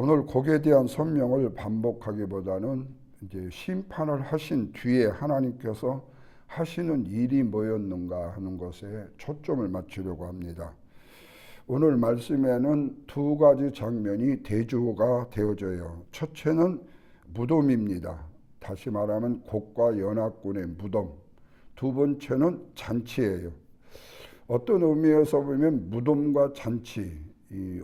오늘 곡에 대한 설명을 반복하기보다는 이제 심판을 하신 뒤에 하나님께서 하시는 일이 뭐였는가 하는 것에 초점을 맞추려고 합니다. 오늘 말씀에는 두 가지 장면이 대조가 되어져요. 첫째는 무덤입니다. 다시 말하면 곡과 연합군의 무덤. 두 번째는 잔치예요. 어떤 의미에서 보면 무덤과 잔치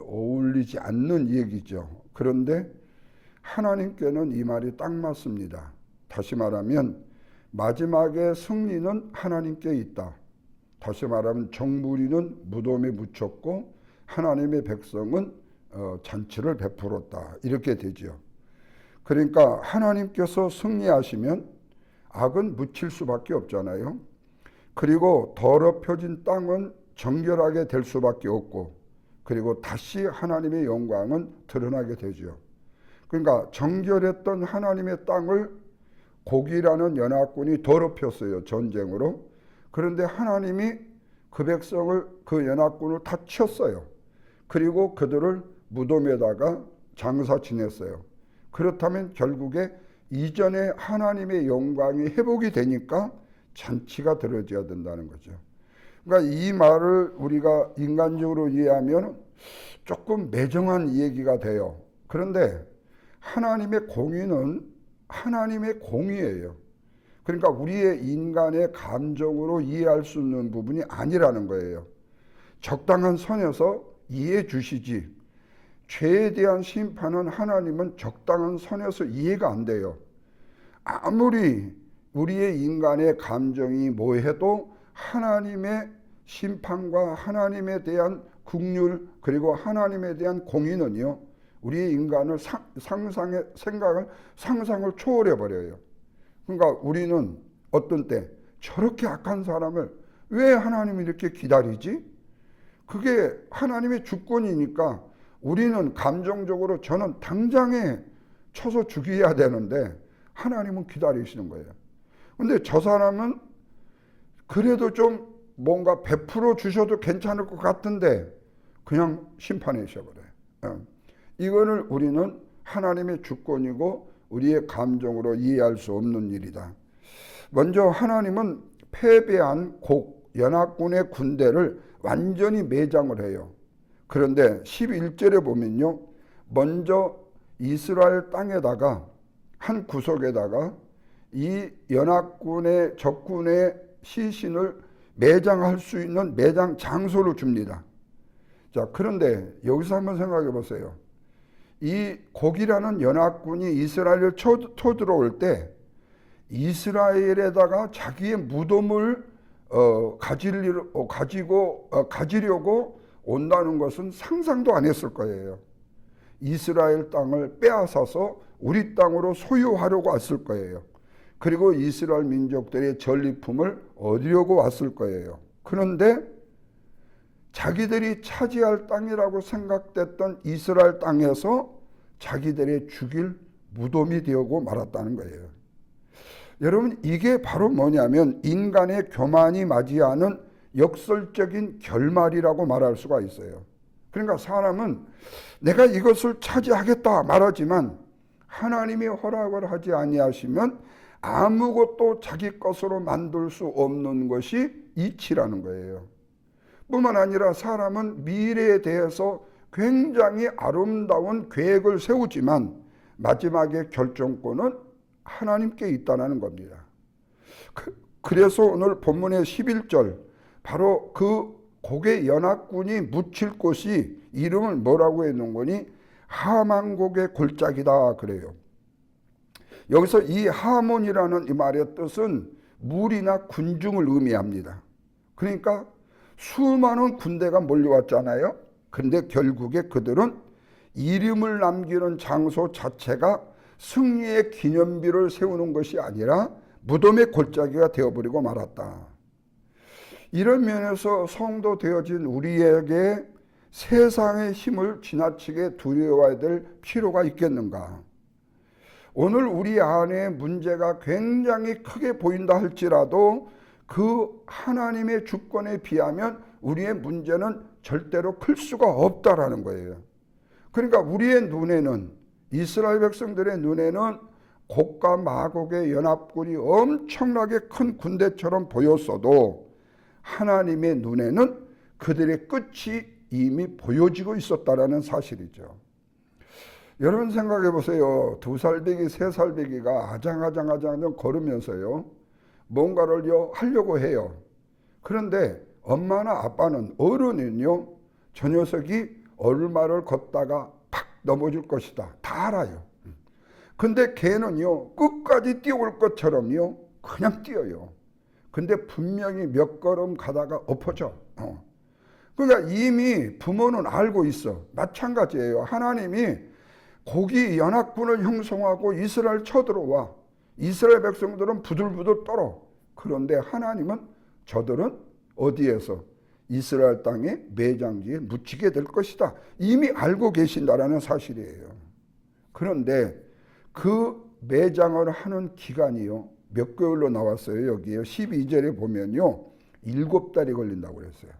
어울리지 않는 얘기죠. 그런데 하나님께는 이 말이 딱 맞습니다. 다시 말하면 마지막에 승리는 하나님께 있다. 다시 말하면 정부리는 무덤에 묻혔고 하나님의 백성은 잔치를 베풀었다. 이렇게 되죠. 그러니까 하나님께서 승리하시면 악은 묻힐 수밖에 없잖아요. 그리고 더럽혀진 땅은 정결하게 될 수밖에 없고, 그리고 다시 하나님의 영광은 드러나게 되죠. 그러니까 정결했던 하나님의 땅을 곡이라는 연합군이 더럽혔어요. 전쟁으로. 그런데 하나님이 그 백성을, 그 연합군을 다 쳤어요. 그리고 그들을 무덤에다가 장사 지냈어요. 그렇다면 결국에 이전에 하나님의 영광이 회복이 되니까 잔치가 들어져야 된다는 거죠. 그러니까 이 말을 우리가 인간적으로 이해하면 조금 매정한 얘기가 돼요. 그런데 하나님의 공의는 하나님의 공의예요. 그러니까 우리의 인간의 감정으로 이해할 수 있는 부분이 아니라는 거예요. 적당한 선에서 이해해 주시지. 죄에 대한 심판은 하나님은 적당한 선에서 이해가 안 돼요. 아무리 우리의 인간의 감정이 뭐해도 하나님의 심판과 하나님에 대한 긍휼 그리고 하나님에 대한 공의는요, 우리의 인간을 상상을 초월해 버려요. 그러니까 우리는 어떤 때 저렇게 악한 사람을 왜 하나님이 이렇게 기다리지? 그게 하나님의 주권이니까 우리는 감정적으로 저는 당장에 쳐서 죽여야 되는데 하나님은 기다리시는 거예요. 근데 저 사람은 그래도 좀 뭔가 베풀어 주셔도 괜찮을 것 같은데 그냥 심판해 주셔버려요. 이거를 우리는 하나님의 주권이고 우리의 감정으로 이해할 수 없는 일이다. 먼저 하나님은 패배한 곡, 연합군의 군대를 완전히 매장을 해요. 그런데 11절에 보면요, 먼저 이스라엘 땅에다가 한 구석에다가 이 연합군의 적군의 시신을 매장할 수 있는 매장 장소를 줍니다. 자, 그런데 여기서 한번 생각해 보세요. 이 곡이라는 연합군이 이스라엘을 쳐들어올 때 이스라엘에다가 자기의 무덤을 가지려고 온다는 것은 상상도 안 했을 거예요. 이스라엘 땅을 빼앗아서 우리 땅으로 소유하려고 왔을 거예요. 그리고 이스라엘 민족들의 전리품을 얻으려고 왔을 거예요. 그런데 자기들이 차지할 땅이라고 생각됐던 이스라엘 땅에서 자기들의 죽일 무덤이 되고 말았다는 거예요. 여러분, 이게 바로 뭐냐면 인간의 교만이 맞이하는 역설적인 결말이라고 말할 수가 있어요. 그러니까 사람은 내가 이것을 차지하겠다 말하지만 하나님이 허락을 하지 아니하시면 아무것도 자기 것으로 만들 수 없는 것이 이치라는 거예요. 뿐만 아니라 사람은 미래에 대해서 굉장히 아름다운 계획을 세우지만 마지막에 결정권은 하나님께 있다는 겁니다. 그래서 오늘 본문의 11절 바로 그 곡의 연합군이 묻힐 곳이 이름을 뭐라고 해놓은 거니 하만곡의 골짜기다 그래요. 여기서 이 하몬이라는 이 말의 뜻은 무리나 군중을 의미합니다. 그러니까 수많은 군대가 몰려왔잖아요. 그런데 결국에 그들은 이름을 남기는 장소 자체가 승리의 기념비를 세우는 것이 아니라 무덤의 골짜기가 되어버리고 말았다. 이런 면에서 성도 되어진 우리에게 세상의 힘을 지나치게 두려워해야 될 필요가 있겠는가? 오늘 우리 안에 문제가 굉장히 크게 보인다 할지라도 그 하나님의 주권에 비하면 우리의 문제는 절대로 클 수가 없다라는 거예요. 그러니까 우리의 눈에는, 이스라엘 백성들의 눈에는 곡과 마곡의 연합군이 엄청나게 큰 군대처럼 보였어도 하나님의 눈에는 그들의 끝이 이미 보여지고 있었다라는 사실이죠. 여러분 생각해 보세요. 2살배기, 3살배기가 아장아장 걸으면서요, 뭔가를 하려고 해요. 그런데 엄마나 아빠는, 어른은요, 저 녀석이 얼마를 걷다가 팍 넘어질 것이다, 다 알아요. 근데 걔는요, 끝까지 뛰어올 것처럼요, 그냥 뛰어요. 근데 분명히 몇 걸음 가다가 엎어져. 그러니까 이미 부모는 알고 있어. 마찬가지예요. 하나님이 고기 연합군을 형성하고 이스라엘 쳐들어와. 이스라엘 백성들은 부들부들 떨어. 그런데 하나님은 저들은 어디에서? 이스라엘 땅의 매장지에 묻히게 될 것이다, 이미 알고 계신다라는 사실이에요. 그런데 그 매장을 하는 기간이요, 몇 개월로 나왔어요. 여기에 12절에 보면요, 7달이 걸린다고 그랬어요.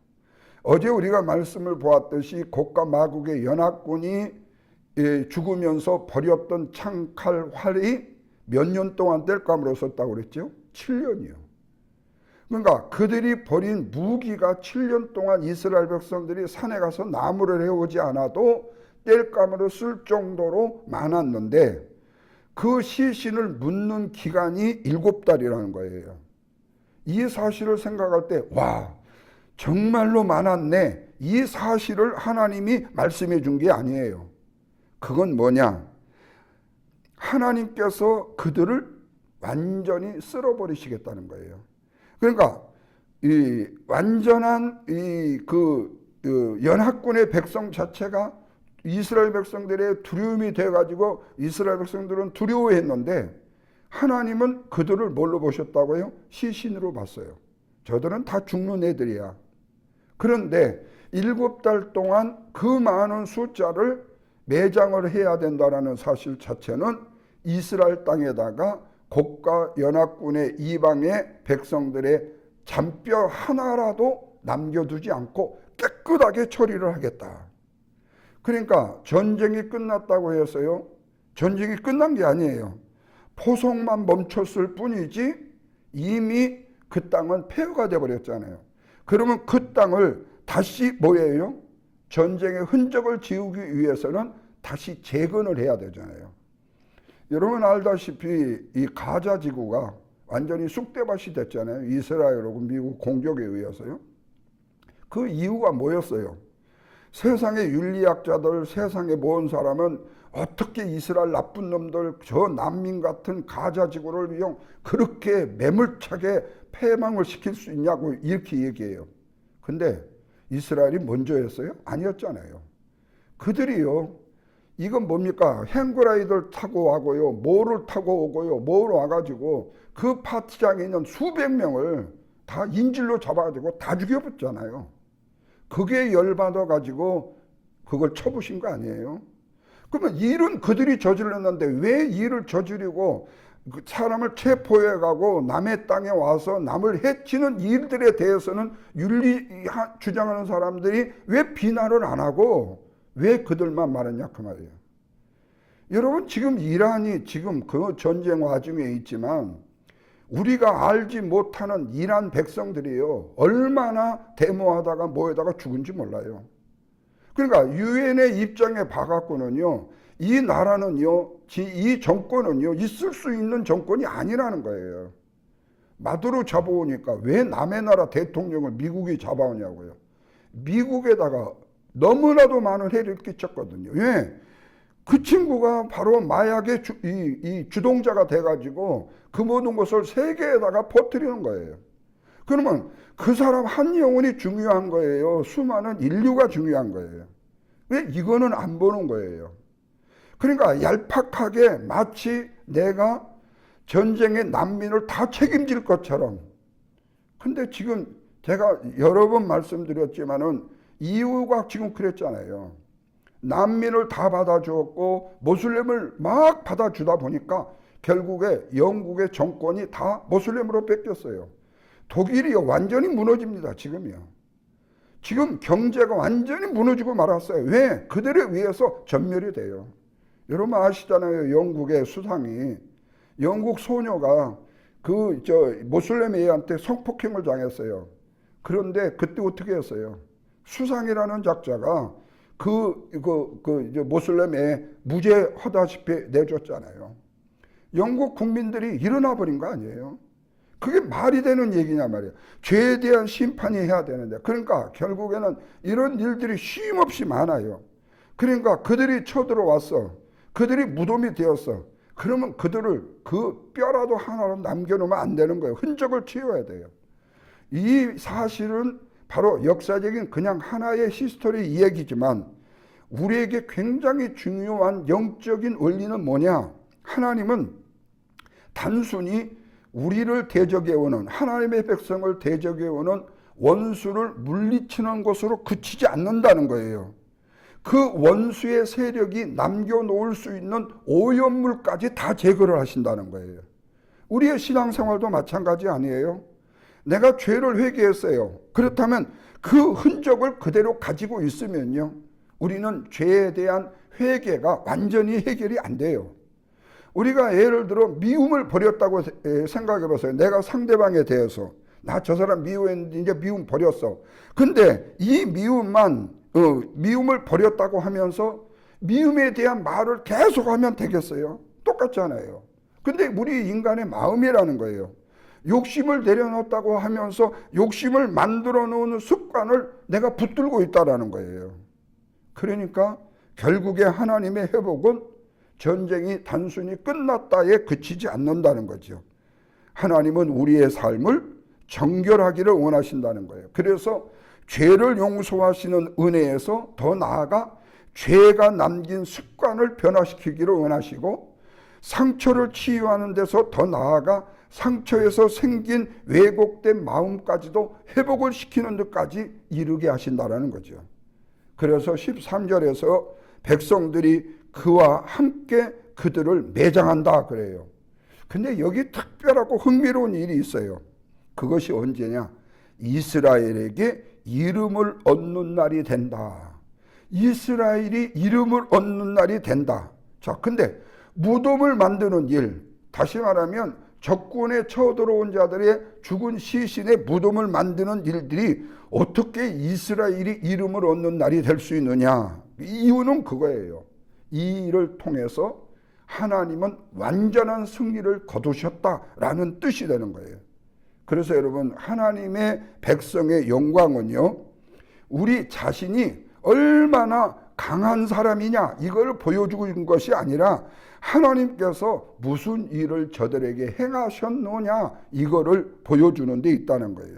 어제 우리가 말씀을 보았듯이 곡과 마곡의 연합군이 죽으면서 버렸던 창칼, 활이 몇 년 동안 땔감으로 썼다고 그랬죠? 7년이요. 그러니까 그들이 버린 무기가 7년 동안 이스라엘 백성들이 산에 가서 나무를 해오지 않아도 땔감으로 쓸 정도로 많았는데, 그 시신을 묻는 기간이 7달이라는 거예요. 이 사실을 생각할 때, 와, 정말로 많았네, 이 사실을 하나님이 말씀해 준 게 아니에요. 그건 뭐냐? 하나님께서 그들을 완전히 쓸어버리시겠다는 거예요. 그러니까 이 완전한 연합군의 백성 자체가 이스라엘 백성들의 두려움이 돼가지고 이스라엘 백성들은 두려워했는데, 하나님은 그들을 뭘로 보셨다고요? 시신으로 봤어요. 저들은 다 죽는 애들이야. 그런데 7달 동안 그 많은 숫자를 매장을 해야 된다는 사실 자체는 이스라엘 땅에다가 곡과 연합군의 이방의 백성들의 잔뼈 하나라도 남겨두지 않고 깨끗하게 처리를 하겠다. 그러니까 전쟁이 끝났다고 해서요, 전쟁이 끝난 게 아니에요. 포성만 멈췄을 뿐이지 이미 그 땅은 폐허가 돼버렸잖아요. 그러면 그 땅을 다시 뭐예요? 전쟁의 흔적을 지우기 위해서는 다시 재건을 해야 되잖아요. 여러분 알다시피 이 가자 지구가 완전히 쑥대밭이 됐잖아요. 이스라엘하고 미국 공격에 의해서요. 그 이유가 뭐였어요? 세상의 윤리학자들, 세상의 모든 사람은 어떻게 이스라엘 나쁜 놈들, 저 난민 같은 가자 지구를 그렇게 매몰차게 패망을 시킬 수 있냐고 이렇게 얘기해요. 근데 이스라엘이 먼저 했어요? 아니었잖아요. 그들이요, 이건 뭡니까? 행그라이더를 타고 와고요, 뭐를 타고 오고요, 뭐로 와가지고 그 파티장에 있는 수백 명을 다 인질로 잡아가지고 다 죽여봤잖아요. 그게 열받아가지고 그걸 쳐부신 거 아니에요? 그러면 일은 그들이 저질렀는데 왜 일을 저지르고 사람을 체포해가고 남의 땅에 와서 남을 해치는 일들에 대해서는 윤리 주장하는 사람들이 왜 비난을 안 하고 왜 그들만 말했냐 그 말이에요. 여러분 지금 이란이 지금 그 전쟁 와중에 있지만 우리가 알지 못하는 이란 백성들이요, 얼마나 데모하다가 뭐에다가 죽은지 몰라요. 그러니까 유엔의 입장에 봐갖고는요, 이 나라는요, 이 정권은요, 있을 수 있는 정권이 아니라는 거예요. 마두로 잡아오니까 왜 남의 나라 대통령을 미국이 잡아오냐고요. 미국에다가 너무나도 많은 해를 끼쳤거든요. 왜? 그 친구가 바로 마약의 주동자가 돼가지고 그 모든 것을 세계에다가 퍼뜨리는 거예요. 그러면 그 사람 한 영혼이 중요한 거예요? 수많은 인류가 중요한 거예요? 왜 이거는 안 보는 거예요? 그러니까 얄팍하게 마치 내가 전쟁의 난민을 다 책임질 것처럼. 근데 지금 제가 여러 번 말씀드렸지만은 이유가 지금 그랬잖아요. 난민을 다 받아주었고 모슬렘을 막 받아주다 보니까 결국에 영국의 정권이 다 모슬렘으로 뺏겼어요. 독일이 완전히 무너집니다. 지금이요. 지금 경제가 완전히 무너지고 말았어요. 왜? 그들에 의해서 전멸이 돼요. 여러분 아시잖아요. 영국의 수상이, 영국 소녀가 모슬렘 애한테 성폭행을 당했어요. 그런데 그때 어떻게 했어요? 수상이라는 작자가 모슬렘 애 무죄하다시피 내줬잖아요. 영국 국민들이 일어나 버린 거 아니에요? 그게 말이 되는 얘기냐 말이에요. 죄에 대한 심판이 해야 되는데, 그러니까 결국에는 이런 일들이 쉼없이 많아요. 그러니까 그들이 쳐들어왔어. 그들이 무덤이 되었어. 그러면 그들을 그 뼈라도 하나로 남겨놓으면 안 되는 거예요. 흔적을 치워야 돼요. 이 사실은 바로 역사적인 그냥 하나의 히스토리 이야기지만 우리에게 굉장히 중요한 영적인 원리는 뭐냐? 하나님은 단순히 우리를 대적해오는, 하나님의 백성을 대적해오는 원수를 물리치는 것으로 그치지 않는다는 거예요. 그 원수의 세력이 남겨놓을 수 있는 오염물까지 다 제거를 하신다는 거예요. 우리의 신앙생활도 마찬가지 아니에요? 내가 죄를 회개했어요. 그렇다면 그 흔적을 그대로 가지고 있으면요, 우리는 죄에 대한 회개가 완전히 해결이 안 돼요. 우리가 예를 들어 미움을 버렸다고 생각해 보세요. 내가 상대방에 대해서 나 저 사람 미워했는데 이제 미움 버렸어. 근데 이 미움을 버렸다고 하면서 미움에 대한 말을 계속하면 되겠어요? 똑같잖아요. 근데 우리 인간의 마음이라는 거예요. 욕심을 내려놓았다고 하면서 욕심을 만들어 놓은 습관을 내가 붙들고 있다라는 거예요. 그러니까 결국에 하나님의 회복은 전쟁이 단순히 끝났다에 그치지 않는다는 거죠. 하나님은 우리의 삶을 정결하기를 원하신다는 거예요. 그래서 죄를 용서하시는 은혜에서 더 나아가 죄가 남긴 습관을 변화시키기를 원하시고, 상처를 치유하는 데서 더 나아가 상처에서 생긴 왜곡된 마음까지도 회복을 시키는 데까지 이르게 하신다는 거죠. 그래서 13절에서 백성들이 그와 함께 그들을 매장한다 그래요. 근데 여기 특별하고 흥미로운 일이 있어요. 그것이 언제냐? 이스라엘에게 이름을 얻는 날이 된다. 이스라엘이 이름을 얻는 날이 된다. 자, 근데 무덤을 만드는 일, 다시 말하면 적군에 쳐들어온 자들의 죽은 시신의 무덤을 만드는 일들이 어떻게 이스라엘이 이름을 얻는 날이 될 수 있느냐? 이유는 그거예요. 이 일을 통해서 하나님은 완전한 승리를 거두셨다라는 뜻이 되는 거예요. 그래서 여러분, 하나님의 백성의 영광은요, 우리 자신이 얼마나 강한 사람이냐 이걸 보여주고 있는 것이 아니라 하나님께서 무슨 일을 저들에게 행하셨느냐 이거를 보여주는 데 있다는 거예요.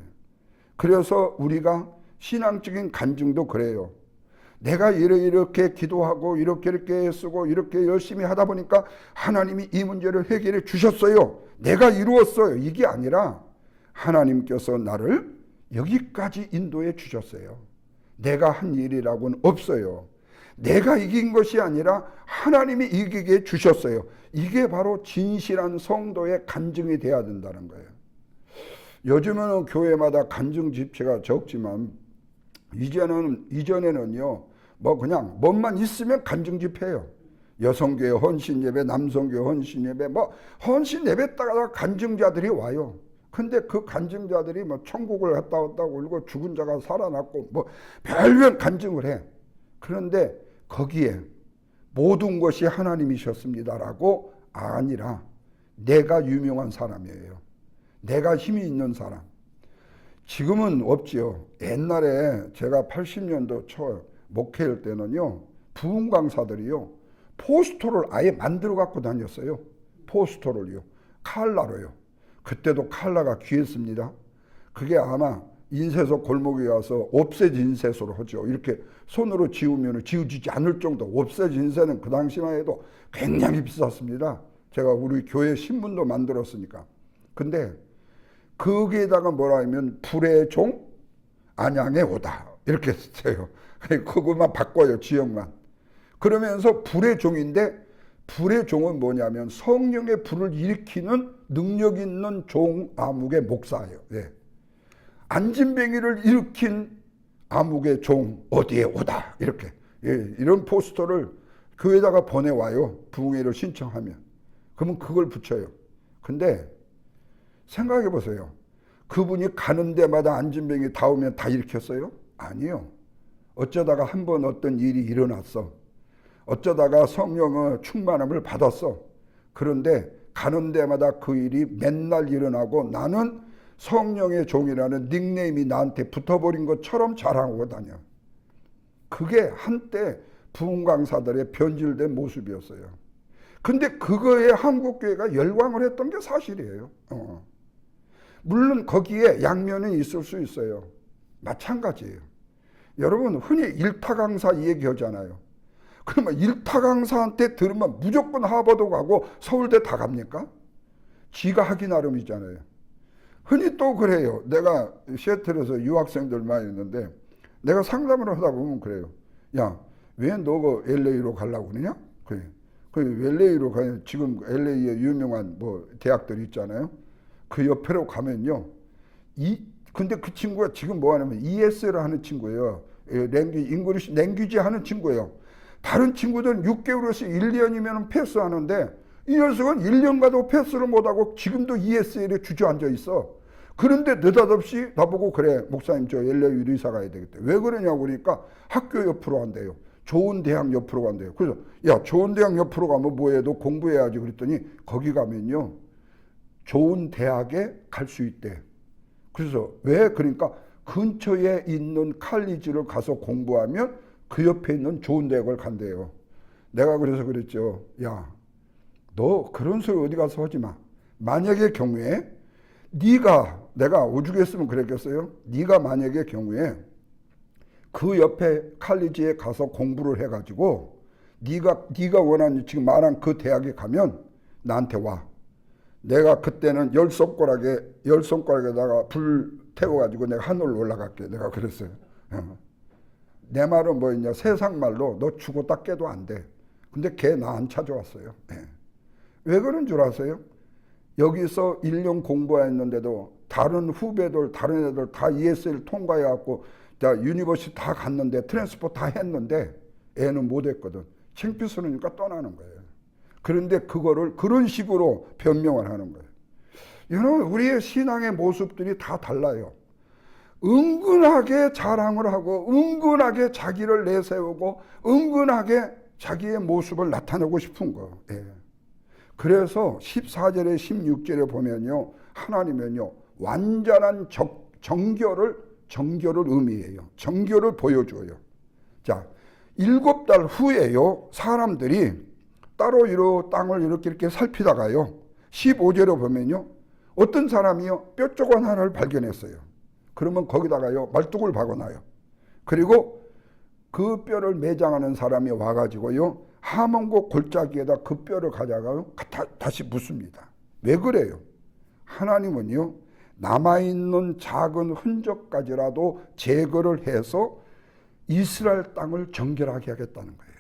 그래서 우리가 신앙적인 간증도 그래요. 내가 이렇게 기도하고 이렇게 쓰고 이렇게 열심히 하다 보니까 하나님이 이 문제를 해결해 주셨어요. 내가 이루었어요. 이게 아니라 하나님께서 나를 여기까지 인도해 주셨어요. 내가 한 일이라고는 없어요. 내가 이긴 것이 아니라 하나님이 이기게 해 주셨어요. 이게 바로 진실한 성도의 간증이 돼야 된다는 거예요. 요즘은 교회마다 간증 집회가 적지만 이전에는요, 그냥 뭐만 있으면 간증 집회예요. 여성교회 헌신 예배, 남성교회 헌신 예배, 헌신 예배 따라 간증자들이 와요. 근데 그 간증자들이 천국을 갔다 왔다고 울고 죽은 자가 살아났고 별별 간증을 해. 그런데 거기에 모든 것이 하나님이셨습니다라고 아니라 내가 유명한 사람이에요. 내가 힘이 있는 사람. 지금은 없지요. 옛날에 제가 80년도 초 목회할 때는요, 부흥 강사들이요, 포스터를 아예 만들어 갖고 다녔어요. 포스터를요. 칼라로요. 그때도 칼라가 귀했습니다. 그게 아마 인쇄소 골목에 가서 옵셋 인쇄소로 하죠. 이렇게 손으로 지우면 지워지지 않을 정도. 옵셋 인쇄는 그 당시만 해도 굉장히 비쌌습니다. 제가 우리 교회 신문도 만들었으니까. 근데 거기에다가 뭐라 하면 불의 종 안양에 오다 이렇게 써요. 그것만 바꿔요. 지역만. 그러면서 불의 종인데, 불의 종은 뭐냐면 성령의 불을 일으키는 능력 있는 종 암흑의 목사예요. 네. 안진뱅이를 일으킨 암흑의 종 어디에 오다 이렇게 이런 포스터를 교회에다가 보내와요. 부흥회를 신청하면. 그러면 그걸 붙여요. 근데 생각해 보세요. 그분이 가는 데마다 안진병이 다 오면 다 일으켰어요? 아니요. 어쩌다가 한 번 어떤 일이 일어났어. 어쩌다가 성령의 충만함을 받았어. 그런데 가는 데마다 그 일이 맨날 일어나고 나는 성령의 종이라는 닉네임이 나한테 붙어버린 것처럼 자랑하고 다녀. 그게 한때 부흥 강사들의 변질된 모습이었어요. 근데 그거에 한국교회가 열광을 했던 게 사실이에요. 물론 거기에 양면이 있을 수 있어요. 마찬가지예요. 여러분 흔히 일타 강사 얘기하잖아요. 그러면 일타 강사한테 들으면 무조건 하버드 가고 서울대 다 갑니까? 지가 하기 나름이잖아요. 흔히 또 그래요. 내가 시애틀에서 유학생들 많이 있는데 내가 상담을 하다 보면 그래요. 야, 왜 너가 LA로 가려고 그러냐? 그래. 그 LA로 가면 지금 LA에 유명한 뭐 대학들 있잖아요. 그 옆으로 가면요. 근데 그 친구가 지금 뭐 하냐면 ES를 하는 친구예요. 잉글리시 랭귀지 하는 친구예요. 다른 친구들은 6개월에서 1년이면 패스하는데 이 녀석은 1년 가도 패스를 못하고 지금도 ESL에 주저앉아 있어. 그런데 느닷없이 나보고 그래 목사님 저 LA 이사 가야 되겠다. 왜 그러냐고 그러니까 학교 옆으로 간대요. 좋은 대학 옆으로 간대요. 그래서 야 좋은 대학 옆으로 가면 뭐해도 공부해야지 그랬더니 거기 가면요. 좋은 대학에 갈 수 있대. 그래서 왜 그러니까 근처에 있는 칼리지를 가서 공부하면 그 옆에 있는 좋은 대학을 간대요. 내가 그래서 그랬죠. 야, 너 그런 소리 어디 가서 하지 마. 만약의 경우에 내가 오죽했으면 그랬겠어요? 네가 만약의 경우에 그 옆에 칼리지에 가서 공부를 해가지고 네가 원하는 지금 말한 그 대학에 가면 나한테 와. 내가 그때는 열 손가락에다가 불 태워가지고 내가 하늘로 올라갈게. 내가 그랬어요. 내 말은 뭐였냐? 세상 말로 너 죽었다 깨도 안 돼. 근데 걔 나 안 찾아왔어요. 왜 그런 줄 아세요? 여기서 1년 공부했는데도 다른 후배들, 다른 애들 다 ESL 통과해갖고 다 유니버시티 다 갔는데 트랜스포 다 했는데 애는 못 했거든. 창피스러우니까 떠나는 거예요. 그런데 그거를 그런 식으로 변명을 하는 거예요. 여러분 우리의 신앙의 모습들이 다 달라요. 은근하게 자랑을 하고 은근하게 자기를 내세우고 은근하게 자기의 모습을 나타내고 싶은 거. 그래서 14절에 16절에 보면요. 하나님은요. 완전한 정결을 의미해요. 정결을 보여줘요. 자, 7달 후에요. 사람들이 따로 땅을 이렇게 살피다가요. 15절에 보면요. 어떤 사람이요. 뼈조각 하나를 발견했어요. 그러면 거기다가요. 말뚝을 박아놔요. 그리고 그 뼈를 매장하는 사람이 와가지고요. 하몬고 골짜기에다 그 뼈를 가져가요. 다시 묻습니다. 왜 그래요? 하나님은요. 남아있는 작은 흔적까지라도 제거를 해서 이스라엘 땅을 정결하게 하겠다는 거예요.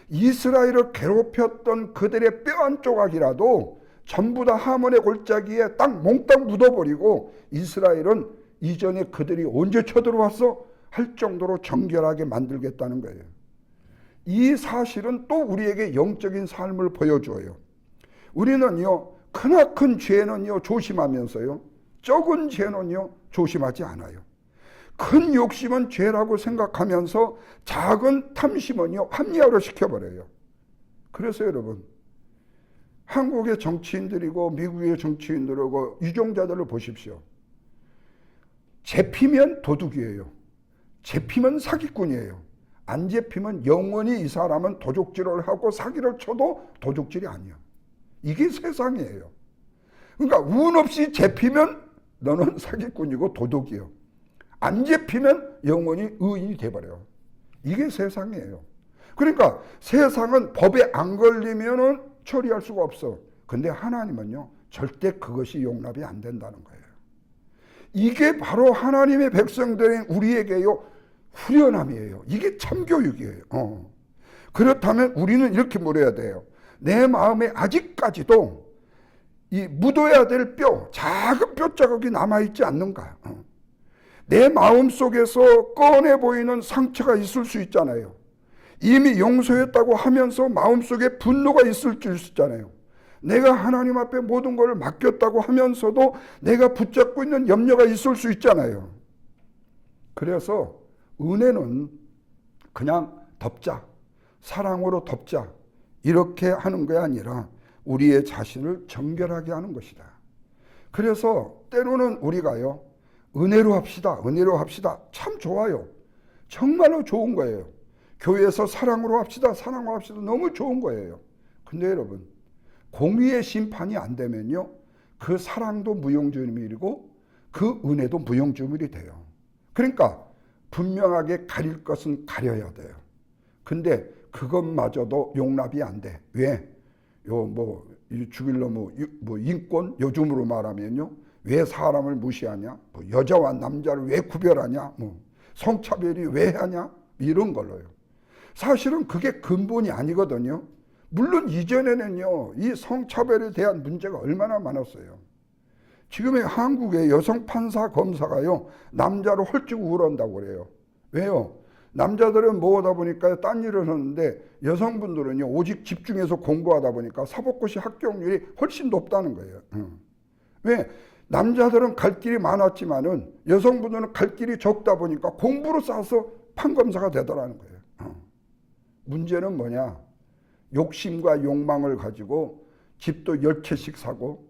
이스라엘을 괴롭혔던 그들의 뼈 한 조각이라도 전부 다 하몬의 골짜기에 딱 몽땅 묻어버리고 이스라엘은 이전에 그들이 언제 쳐들어왔어? 할 정도로 정결하게 만들겠다는 거예요. 이 사실은 또 우리에게 영적인 삶을 보여줘요. 우리는요, 크나큰 죄는요, 조심하면서요, 적은 죄는요, 조심하지 않아요. 큰 욕심은 죄라고 생각하면서 작은 탐심은요, 합리화로 시켜버려요. 그래서 여러분, 한국의 정치인들이고 미국의 정치인들이고 유종자들을 보십시오. 잡히면 도둑이에요. 잡히면 사기꾼이에요. 안 잡히면 영원히 이 사람은 도둑질을 하고 사기를 쳐도 도둑질이 아니야. 이게 세상이에요. 그러니까 운 없이 잡히면 너는 사기꾼이고 도둑이요. 안 잡히면 영원히 의인이 돼버려요. 이게 세상이에요. 그러니까 세상은 법에 안 걸리면은 처리할 수가 없어. 근데 하나님은요, 절대 그것이 용납이 안 된다는 거예요. 이게 바로 하나님의 백성들인 우리에게요, 후련함이에요. 이게 참교육이에요. 그렇다면 우리는 이렇게 물어야 돼요. 내 마음에 아직까지도 이 묻어야 될 뼈, 작은 뼈 자국이 남아있지 않는가? 내 마음속에서 꺼내 보이는 상처가 있을 수 있잖아요. 이미 용서했다고 하면서 마음속에 분노가 있을 수 있잖아요. 내가 하나님 앞에 모든 걸 맡겼다고 하면서도 내가 붙잡고 있는 염려가 있을 수 있잖아요. 그래서 은혜는 그냥 덮자, 사랑으로 덮자, 이렇게 하는 게 아니라 우리의 자신을 정결하게 하는 것이다. 그래서 때로는 우리가요, 은혜로 합시다, 은혜로 합시다. 참 좋아요. 정말로 좋은 거예요. 교회에서 사랑으로 합시다, 사랑으로 합시다. 너무 좋은 거예요. 근데 여러분, 공의의 심판이 안 되면요, 그 사랑도 무용지물이고 그 은혜도 무용지물이 돼요. 그러니까 분명하게 가릴 것은 가려야 돼요. 근데 그것마저도 용납이 안 돼. 왜? 죽일 놈의 인권, 요즘으로 말하면요, 왜 사람을 무시하냐? 여자와 남자를 왜 구별하냐? 성차별이 왜 하냐? 이런 걸로요. 사실은 그게 근본이 아니거든요. 물론 이전에는요, 이 성차별에 대한 문제가 얼마나 많았어요. 지금의 한국의 여성 판사 검사가요, 남자로 헐찍 우울한다고 그래요. 왜요? 남자들은 뭐하다 보니까 딴 일을 하는데 여성분들은요, 오직 집중해서 공부하다 보니까 사법고시 합격률이 훨씬 높다는 거예요. 왜? 남자들은 갈 길이 많았지만은 여성분들은 갈 길이 적다 보니까 공부로 쌓아서 판검사가 되더라는 거예요. 문제는 뭐냐? 욕심과 욕망을 가지고 집도 10채씩 사고,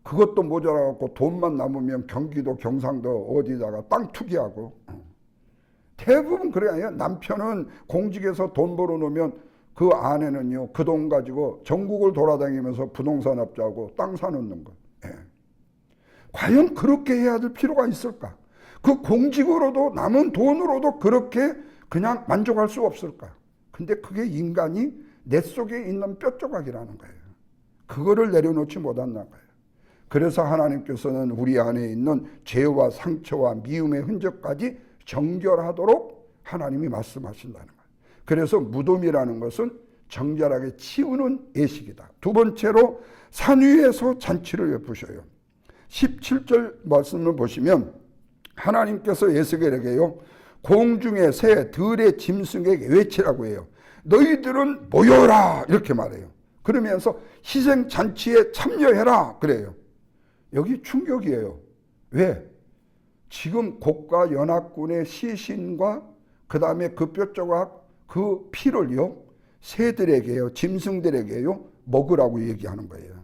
그것도 모자라갖고 돈만 남으면 경기도 경상도 어디다가 땅 투기하고. 대부분 그래요. 남편은 공직에서 돈 벌어놓으면 그 아내는요, 그 돈 가지고 전국을 돌아다니면서 부동산 업자하고 땅 사놓는 거. 과연 그렇게 해야 될 필요가 있을까? 그 공직으로도 남은 돈으로도 그렇게 그냥 만족할 수 없을까? 근데 그게 인간이 내 속에 있는 뼈조각이라는 거예요. 그거를 내려놓지 못한다는 거예요. 그래서 하나님께서는 우리 안에 있는 죄와 상처와 미움의 흔적까지 정결하도록 하나님이 말씀하신다는 거예요. 그래서 무덤이라는 것은 정결하게 치우는 예식이다. 두 번째로 산 위에서 잔치를 베푸셔요. 17절 말씀을 보시면 하나님께서 에스겔에게요, 공중의 새, 들의 짐승에게 외치라고 해요. 너희들은 모여라, 이렇게 말해요. 그러면서 희생잔치에 참여해라, 그래요. 여기 충격이에요. 왜? 지금 곡과 연합군의 시신과 그 다음에 그 뼈조각, 그 피를요, 새들에게요, 짐승들에게요, 먹으라고 얘기하는 거예요.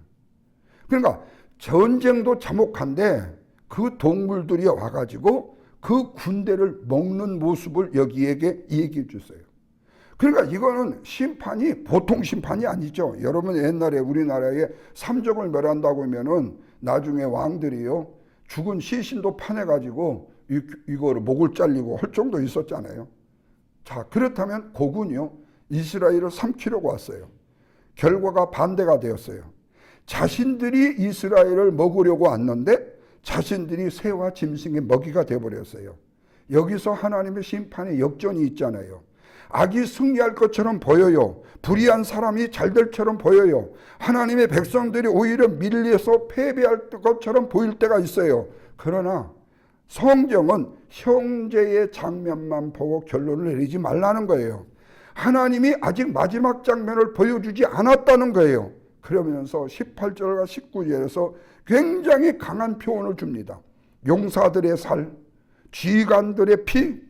그러니까 전쟁도 참혹한데 그 동물들이 와가지고 그 군대를 먹는 모습을 여기에게 얘기해 주세요. 그러니까 이거는 심판이 보통 심판이 아니죠. 여러분 옛날에 우리나라에 삼족을 멸한다고 하면은 나중에 왕들이요, 죽은 시신도 파내가지고 이거를 목을 잘리고 할 정도 있었잖아요. 자, 그렇다면 고군이요, 이스라엘을 삼키려고 왔어요. 결과가 반대가 되었어요. 자신들이 이스라엘을 먹으려고 왔는데 자신들이 새와 짐승의 먹이가 되어버렸어요. 여기서 하나님의 심판의 역전이 있잖아요. 악이 승리할 것처럼 보여요. 불의한 사람이 잘 될 처럼 보여요. 하나님의 백성들이 오히려 밀려서 패배할 것처럼 보일 때가 있어요. 그러나 성경은 형제의 장면만 보고 결론을 내리지 말라는 거예요. 하나님이 아직 마지막 장면을 보여주지 않았다는 거예요. 그러면서 18절과 19절에서 굉장히 강한 표현을 줍니다. 용사들의 살, 지휘관들의 피,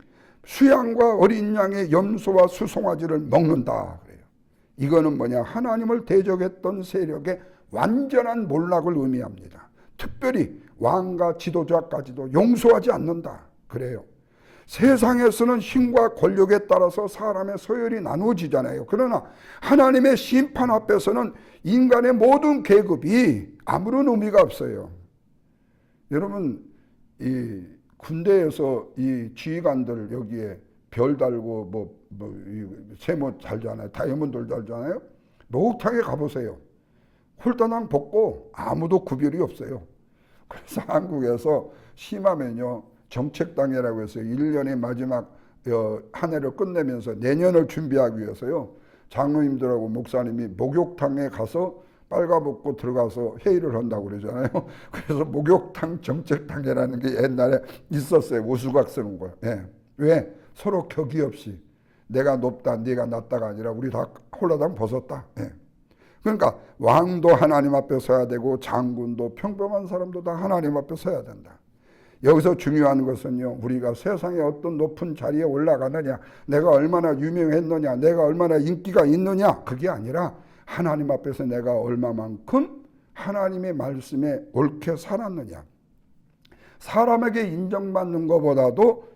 수양과 어린 양의 염소와 수송아지를 먹는다. 그래요. 이거는 뭐냐? 하나님을 대적했던 세력의 완전한 몰락을 의미합니다. 특별히 왕과 지도자까지도 용서하지 않는다. 그래요. 세상에서는 힘과 권력에 따라서 사람의 서열이 나누어지잖아요. 그러나 하나님의 심판 앞에서는 인간의 모든 계급이 아무런 의미가 없어요. 여러분, 이 군대에서 이 지휘관들 여기에 별 달고 세모 달잖아요. 다이아몬드 달잖아요. 목욕탕에 가보세요. 홀다당 벗고 아무도 구별이 없어요. 그래서 한국에서 심하면요, 정책당이라고 해서 1년의 마지막 한 해를 끝내면서 내년을 준비하기 위해서요, 장로님들하고 목사님이 목욕탕에 가서 빨가벗고 들어가서 회의를 한다고 그러잖아요. 그래서 목욕탕 정책탕이라는 게 옛날에 있었어요. 우수각 쓰는 거예요. 예. 왜? 서로 격이 없이 내가 높다 네가 낮다가 아니라 우리 다 홀라당 벗었다. 예. 그러니까 왕도 하나님 앞에 서야 되고 장군도 평범한 사람도 다 하나님 앞에 서야 된다. 여기서 중요한 것은요, 우리가 세상에 어떤 높은 자리에 올라가느냐, 내가 얼마나 유명했느냐, 내가 얼마나 인기가 있느냐, 그게 아니라 하나님 앞에서 내가 얼마만큼 하나님의 말씀에 옳게 살았느냐. 사람에게 인정받는 것보다도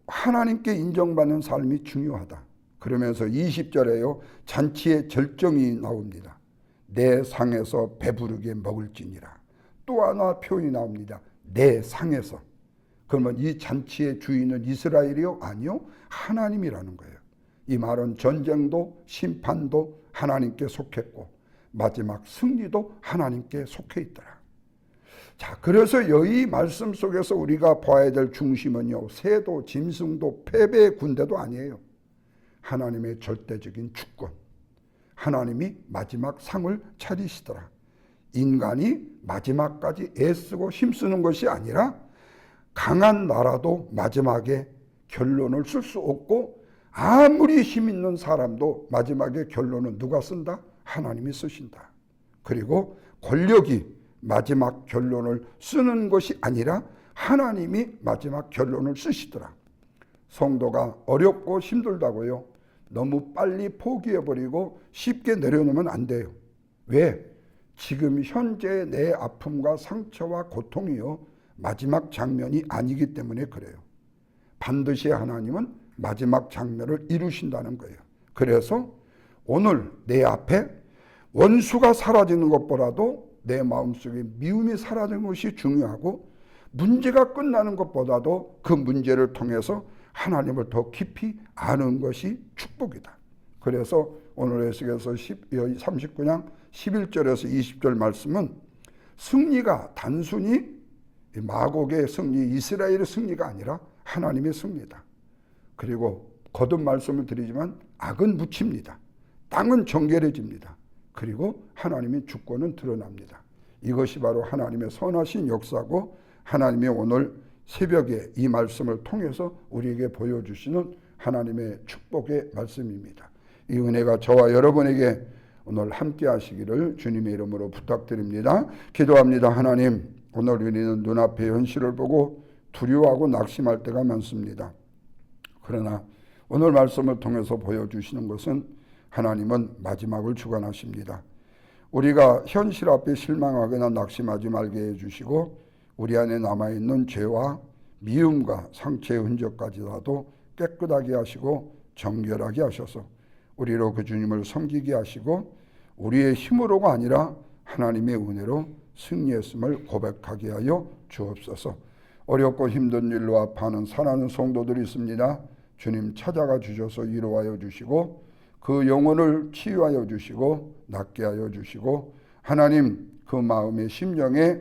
하나님께 인정받는 삶이 중요하다. 그러면서 20절에요, 잔치의 절정이 나옵니다. 내 상에서 배부르게 먹을지니라. 또 하나 표현이 나옵니다. 내 상에서. 그러면 이 잔치의 주인은 이스라엘이요? 아니요. 하나님이라는 거예요. 이 말은 전쟁도 심판도 하나님께 속했고 마지막 승리도 하나님께 속해 있더라. 자, 그래서 이 말씀 속에서 우리가 봐야 될 중심은요, 새도 짐승도 패배의 군대도 아니에요. 하나님의 절대적인 주권. 하나님이 마지막 상을 차리시더라. 인간이 마지막까지 애쓰고 힘쓰는 것이 아니라 강한 나라도 마지막에 결론을 쓸 수 없고 아무리 힘 있는 사람도 마지막에 결론은 누가 쓴다? 하나님이 쓰신다. 그리고 권력이 마지막 결론을 쓰는 것이 아니라 하나님이 마지막 결론을 쓰시더라. 성도가 어렵고 힘들다고요, 너무 빨리 포기해버리고 쉽게 내려놓으면 안 돼요. 왜? 지금 현재 내 아픔과 상처와 고통이요, 마지막 장면이 아니기 때문에 그래요. 반드시 하나님은 마지막 장면을 이루신다는 거예요. 그래서 오늘 내 앞에 원수가 사라지는 것보다도 내 마음속에 미움이 사라지는 것이 중요하고, 문제가 끝나는 것보다도 그 문제를 통해서 하나님을 더 깊이 아는 것이 축복이다. 그래서 오늘 에스겔서 39장 11절에서 20절 말씀은 승리가 단순히 마곡의 승리, 이스라엘의 승리가 아니라 하나님의 승리다. 그리고 거듭 말씀을 드리지만 악은 묻힙니다. 땅은 정결해집니다. 그리고 하나님의 주권은 드러납니다. 이것이 바로 하나님의 선하신 역사고, 하나님의 오늘 새벽에 이 말씀을 통해서 우리에게 보여주시는 하나님의 축복의 말씀입니다. 이 은혜가 저와 여러분에게 오늘 함께 하시기를 주님의 이름으로 부탁드립니다. 기도합니다. 하나님, 오늘 우리는 눈앞의 현실을 보고 두려워하고 낙심할 때가 많습니다. 그러나 오늘 말씀을 통해서 보여주시는 것은 하나님은 마지막을 주관하십니다. 우리가 현실 앞에 실망하거나 낙심하지 말게 해주시고, 우리 안에 남아있는 죄와 미움과 상처의 흔적까지라도 깨끗하게 하시고 정결하게 하셔서 우리로 그 주님을 섬기게 하시고, 우리의 힘으로가 아니라 하나님의 은혜로 승리했음을 고백하게 하여 주옵소서. 어렵고 힘든 일로 아파하는 사랑하는 성도들이 있습니다. 주님 찾아가 주셔서 위로하여 주시고, 그 영혼을 치유하여 주시고 낫게 하여 주시고, 하나님 그 마음의 심령에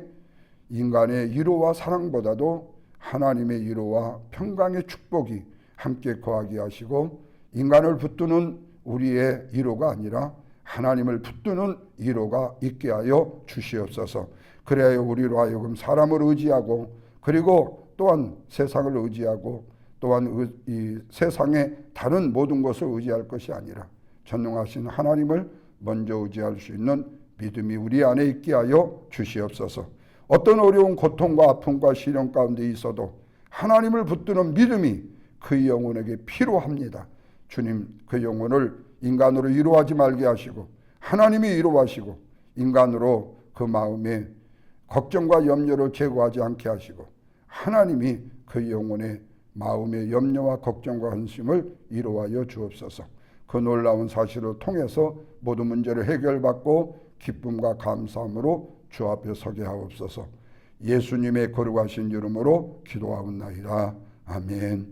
인간의 위로와 사랑보다도 하나님의 위로와 평강의 축복이 함께 거하게 하시고, 인간을 붙드는 우리의 위로가 아니라 하나님을 붙드는 위로가 있게 하여 주시옵소서. 그래야 우리로 하여금 사람을 의지하고, 그리고 또한 세상을 의지하고, 또한 이 세상의 다른 모든 것을 의지할 것이 아니라 전능하신 하나님을 먼저 의지할 수 있는 믿음이 우리 안에 있게 하여 주시옵소서. 어떤 어려운 고통과 아픔과 시련 가운데 있어도 하나님을 붙드는 믿음이 그 영혼에게 필요합니다. 주님, 그 영혼을 인간으로 위로하지 말게 하시고 하나님이 위로하시고, 인간으로 그 마음에 걱정과 염려를 제거하지 않게 하시고, 하나님이 그 영혼의 마음의 염려와 걱정과 한심을 위로하여 주옵소서. 그 놀라운 사실을 통해서 모든 문제를 해결받고 기쁨과 감사함으로 주 앞에 서게 하옵소서. 예수님의 거룩하신 이름으로 기도하옵나이다. 아멘.